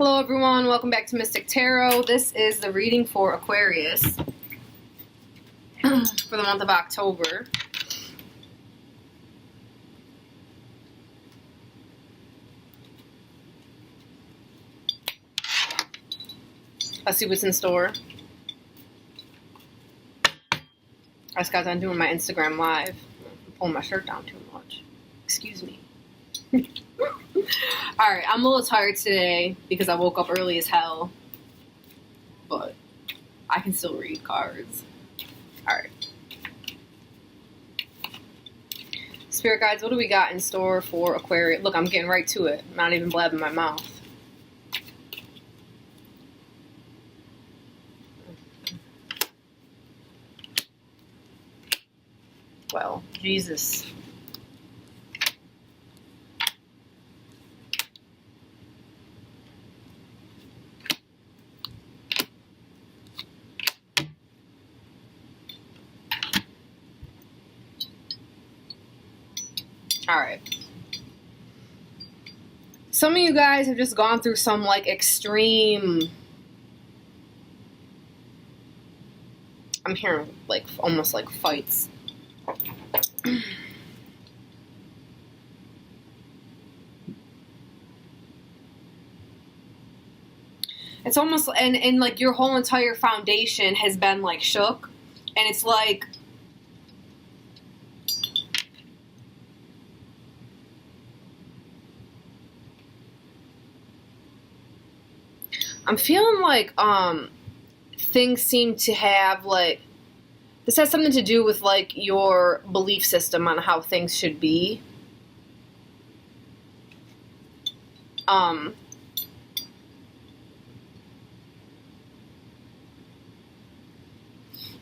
Hello everyone, welcome back to Mystic Tarot. This is the reading for Aquarius for the month of October. Let's see what's in store. I just got done doing my Instagram live. I'm pulling my shirt down too much. Excuse me. Alright, I'm a little tired today because I woke up early as hell. But I can still read cards. Alright. Spirit guides, what do we got in store for Aquarius? Look, I'm getting right to it. I'm not even blabbing my mouth. Well, Jesus. Alright. Some of you guys have just gone through some like extreme, I'm hearing like almost like fights. It's almost, and like your whole entire foundation has been like shook, and it's like I'm feeling like things seem to have like, this has something to do with like your belief system on how things should be.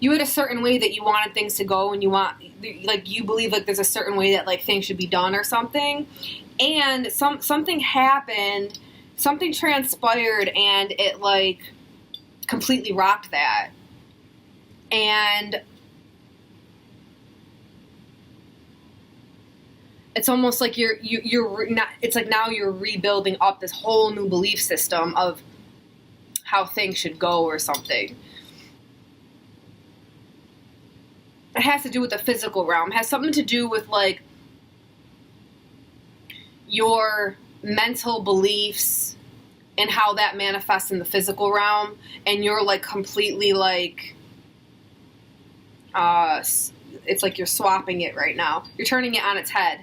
You had a certain way that you wanted things to go, and you want, like, you believe like there's a certain way that like things should be done or something, and something happened, something transpired, and it like completely rocked that. And it's almost like you're not, it's like now you're rebuilding up this whole new belief system of how things should go or something. It has to do with the physical realm. It has something to do with like your mental beliefs and how that manifests in the physical realm, and you're like completely like it's like you're swapping it right now. You're turning it on its head.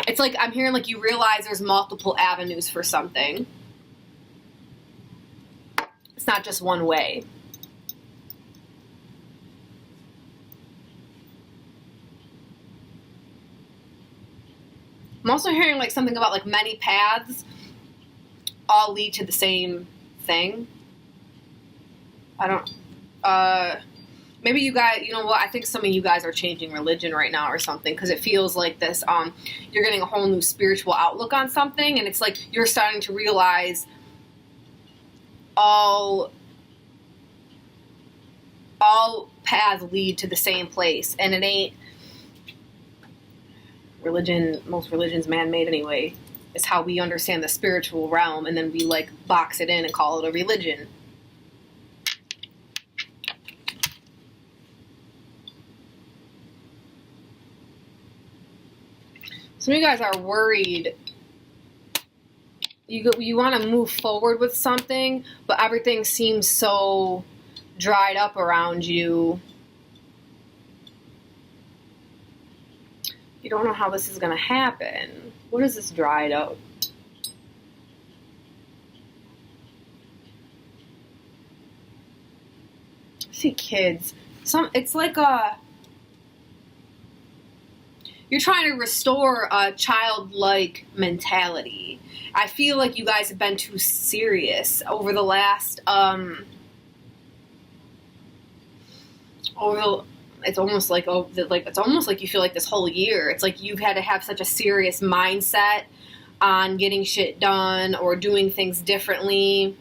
It's like I'm hearing like you realize there's multiple avenues for something. It's not just one way. I'm also hearing like something about like many paths all lead to the same thing. I don't, maybe you guys, you know what, I think some of you guys are changing religion right now or something, because it feels like this, you're getting a whole new spiritual outlook on something, and it's like you're starting to realize all paths lead to the same place, and it ain't religion. Most religion's man-made anyway. It's how we understand the spiritual realm, and then we like box it in and call it a religion. Some of you guys are worried. You want to move forward with something, but everything seems so dried up around you. You don't know how this is going to happen. What is this dried up? I see kids. It's like you're trying to restore a childlike mentality. I feel like you guys have been too serious over the last it's almost like it's almost like you feel like this whole year, it's like you've had to have such a serious mindset on getting shit done or doing things differently.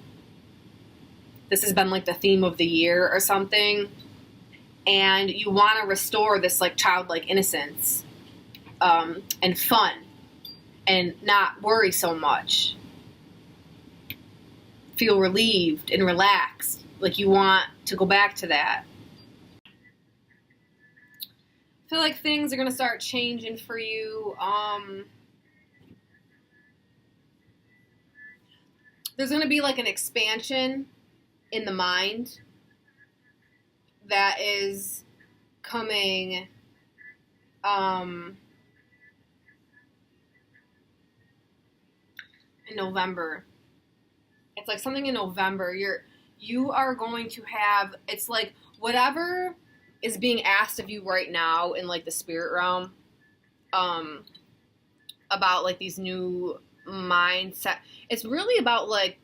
This has been like the theme of the year or something, and you want to restore this like childlike innocence and fun and not worry so much. feel relieved and relaxed. Like you want to go back to that. I feel like things are going to start changing for you. There's going to be like an expansion in the mind that is coming in November. It's like something in November. You are going to have, it's like whatever is being asked of you right now in like the spirit realm, about like these new mindset. It's really about like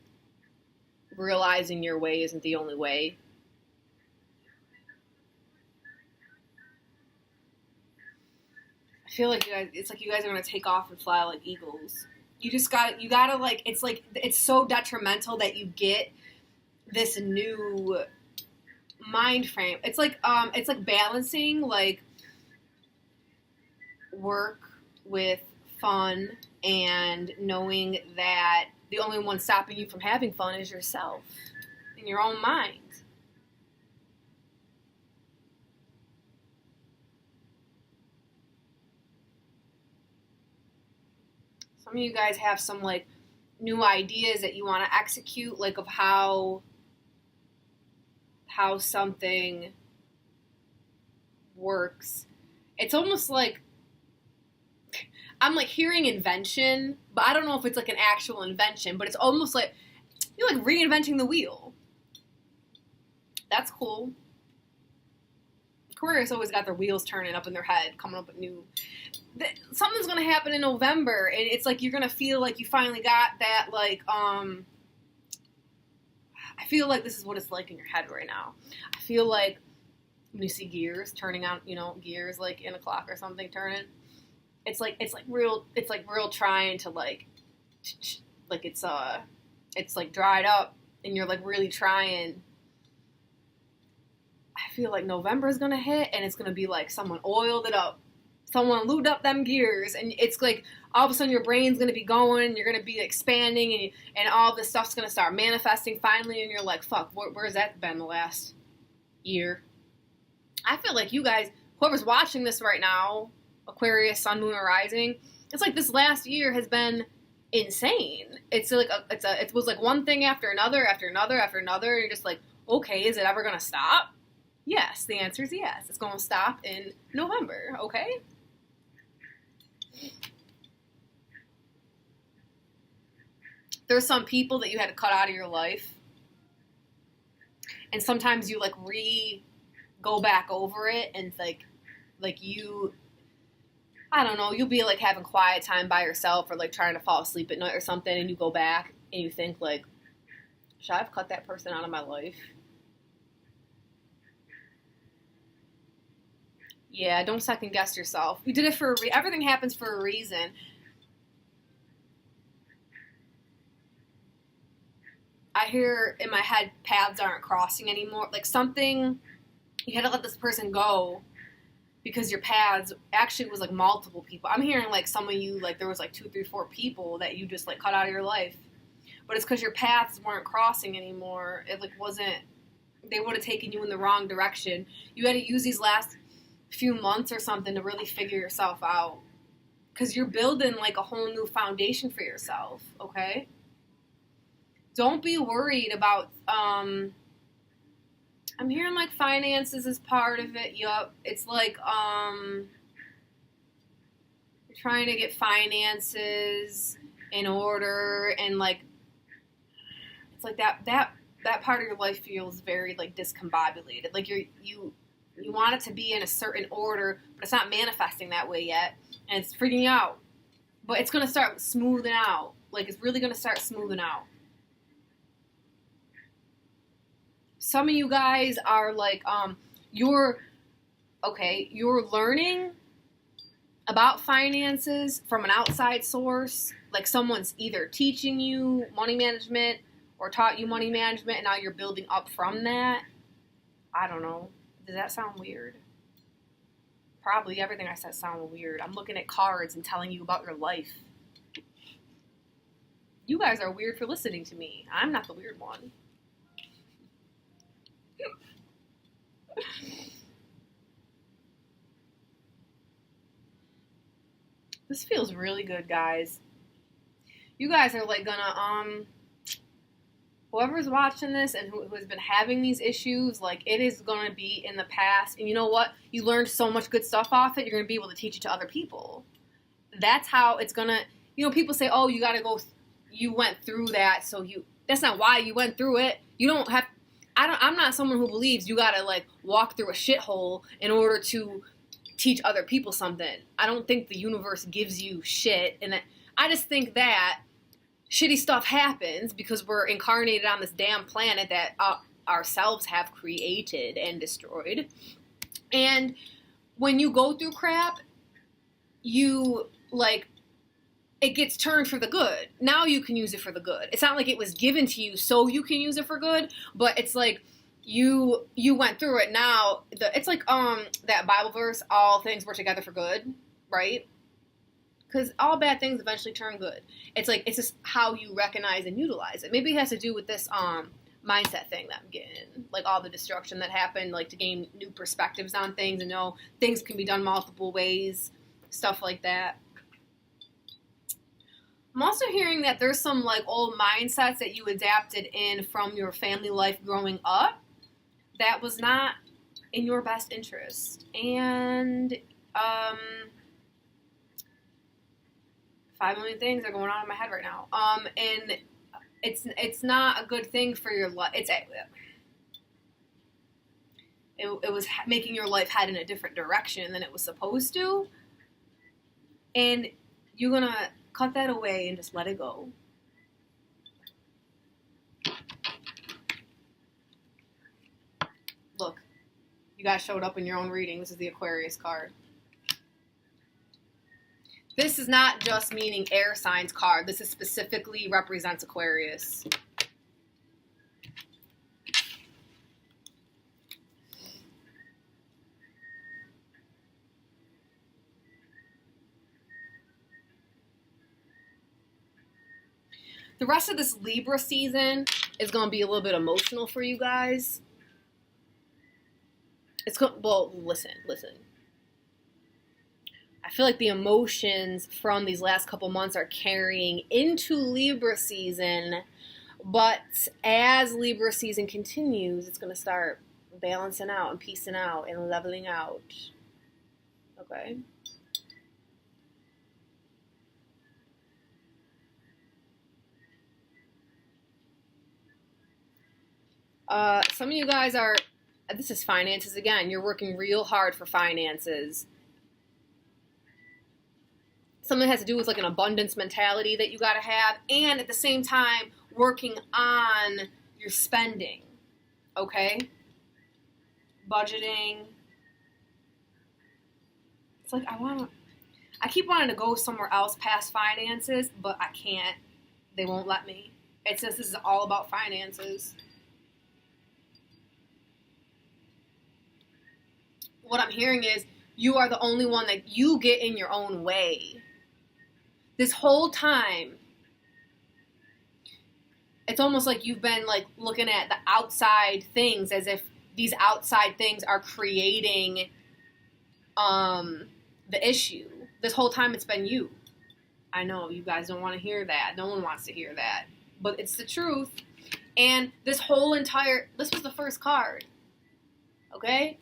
realizing your way isn't the only way. I feel like it's like you guys are gonna take off and fly like eagles. You gotta like, it's so detrimental that you get this new mind frame. It's like balancing like work with fun and knowing that the only one stopping you from having fun is yourself in your own mind. Some of you guys have some like new ideas that you want to execute, like of how something works. It's almost like I'm like hearing invention, but I don't know if it's like an actual invention, but it's almost like you're like reinventing the wheel. That's cool. Aquarius always got their wheels turning up in their head, coming up with new. Something's gonna happen in November, and it's like you're gonna feel like you finally got that. Like, I feel like this is what it's like in your head right now. I feel like when you see gears turning on, gears like in a clock or something turning. It's like real trying to like it's like dried up, and you're like really trying. I feel like November is gonna hit, and it's gonna be like someone oiled it up, someone lubed up them gears, and it's like all of a sudden your brain's gonna be going, and you're gonna be expanding, and all this stuff's gonna start manifesting finally, and you're like, fuck, where's that been the last year? I feel like you guys, whoever's watching this right now, Aquarius, Sun, Moon, or Rising, it's like this last year has been insane. It's like it was like one thing after another, after another, after another, and you're just like, okay, is it ever gonna stop? Yes, the answer is yes. It's gonna stop in November, okay? There's some people that you had to cut out of your life, and sometimes you like go back over it, and like you, I don't know, you'll be like having quiet time by yourself, or like trying to fall asleep at night or something, and you go back and you think like, should I have cut that person out of my life? Yeah, don't second guess yourself. You did it for everything happens for a reason. I hear in my head, paths aren't crossing anymore. Like something, you had to let this person go because your paths actually was like multiple people. I'm hearing like some of you, like there was like 2, 3, 4 people that you just like cut out of your life. But it's because your paths weren't crossing anymore. It like wasn't, they would have taken you in the wrong direction. You had to use these last few months or something to really figure yourself out. Because you're building like a whole new foundation for yourself, okay? Don't be worried about, I'm hearing like finances is part of it. Yup. It's like, you're trying to get finances in order, and like, it's like that part of your life feels very like discombobulated. Like you want it to be in a certain order, but it's not manifesting that way yet, and it's freaking you out. But it's gonna start smoothing out. Like it's really gonna start smoothing out. Some of you guys are like, you're learning about finances from an outside source. Like someone's either teaching you money management or taught you money management, and now you're building up from that. I don't know. Does that sound weird? Probably everything I said sounded weird. I'm looking at cards and telling you about your life. You guys are weird for listening to me. I'm not the weird one. This feels really good, guys. You guys are like gonna, whoever's watching this and who has been having these issues, like, it is gonna be in the past. And you know what? You learned so much good stuff off it, you're gonna be able to teach it to other people. That's how it's gonna, people say, oh, you gotta go, you went through that, so that's not why you went through it. You don't have, I'm not someone who believes you gotta, like, walk through a shithole in order to teach other people something. I don't think the universe gives you shit, and I just think that shitty stuff happens because we're incarnated on this damn planet that ourselves have created and destroyed. And when you go through crap, you, like, it gets turned for the good. Now you can use it for the good. It's not like it was given to you so you can use it for good, but it's like you went through it. Now it's like that Bible verse, all things work together for good, right? Because all bad things eventually turn good. It's like, it's just how you recognize and utilize it. Maybe it has to do with this mindset thing that I'm getting, like all the destruction that happened, like to gain new perspectives on things and know things can be done multiple ways, stuff like that. I'm also hearing that there's some, like, old mindsets that you adapted in from your family life growing up that was not in your best interest. And 5 million things are going on in my head right now. And it's not a good thing for your life. It was making your life head in a different direction than it was supposed to. And you're gonna cut that away and just let it go. Look, you guys showed up in your own reading. This is the Aquarius card. This is not just meaning air signs card. This is specifically represents Aquarius. The rest of this Libra season is going to be a little bit emotional for you guys. Well, listen. I feel like the emotions from these last couple months are carrying into Libra season, but as Libra season continues, it's going to start balancing out and piecing out and leveling out. Okay? Some of you guys are, this is finances again, you're working real hard for finances. Something that has to do with, like, an abundance mentality that you gotta have, and at the same time, working on your spending, okay? Budgeting. It's like, I keep wanting to go somewhere else past finances, but I can't. They won't let me. It says this is all about finances. What I'm hearing is you are the only one that you get in your own way. This whole time, it's almost like you've been, like, looking at the outside things as if these outside things are creating the issue. This whole time it's been you. I know you guys don't want to hear that. No one wants to hear that. But it's the truth. And this was the first card. Okay?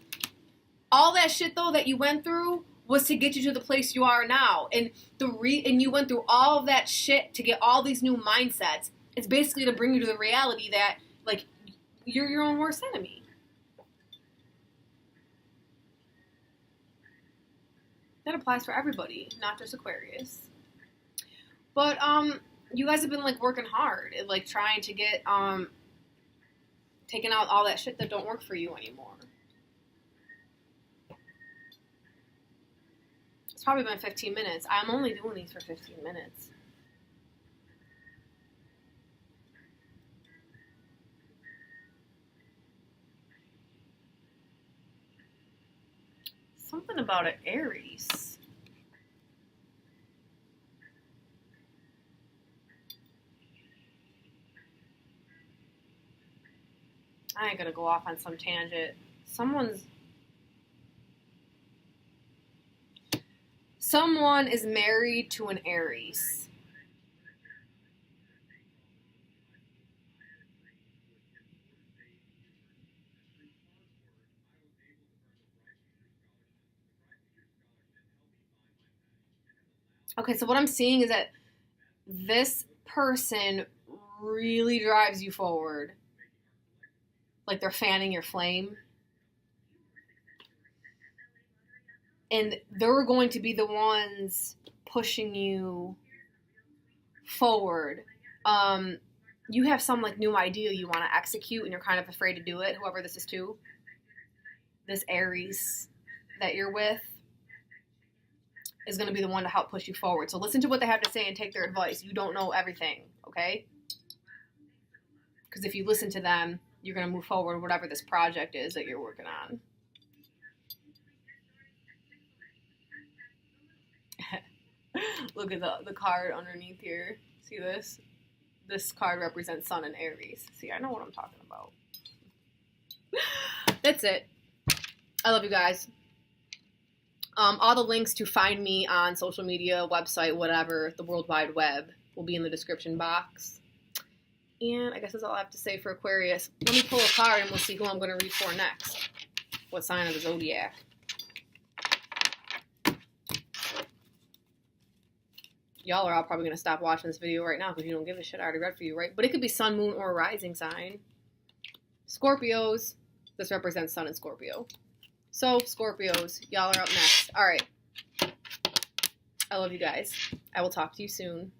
All that shit, though, that you went through was to get you to the place you are now. And and you went through all of that shit to get all these new mindsets. It's basically to bring you to the reality that, like, you're your own worst enemy. That applies for everybody, not just Aquarius. But you guys have been, like, working hard at, like, trying to get taking out all that shit that don't work for you anymore. It's probably been 15 minutes. I'm only doing these for 15 minutes. Something about an Aries. I ain't gonna go off on some tangent. Someone is married to an Aries. Okay, so what I'm seeing is that this person really drives you forward. Like they're fanning your flame. And they're going to be the ones pushing you forward. You have some like new idea you want to execute and you're kind of afraid to do it, whoever this is to. This Aries that you're with is going to be the one to help push you forward. So listen to what they have to say and take their advice. You don't know everything, okay? Because if you listen to them, you're going to move forward whatever this project is that you're working on. Look at the card underneath here. See this? This card represents Sun and Aries. See, I know what I'm talking about. That's it. I love you guys. All the links to find me on social media, website, whatever, the World Wide Web will be in the description box. And I guess that's all I have to say for Aquarius. Let me pull a card and we'll see who I'm going to read for next. What sign of the zodiac? Y'all are all probably going to stop watching this video right now because you don't give a shit. I already read for you, right? But it could be sun, moon, or rising sign. Scorpios. This represents Sun and Scorpio. So, Scorpios, y'all are up next. All right. I love you guys. I will talk to you soon.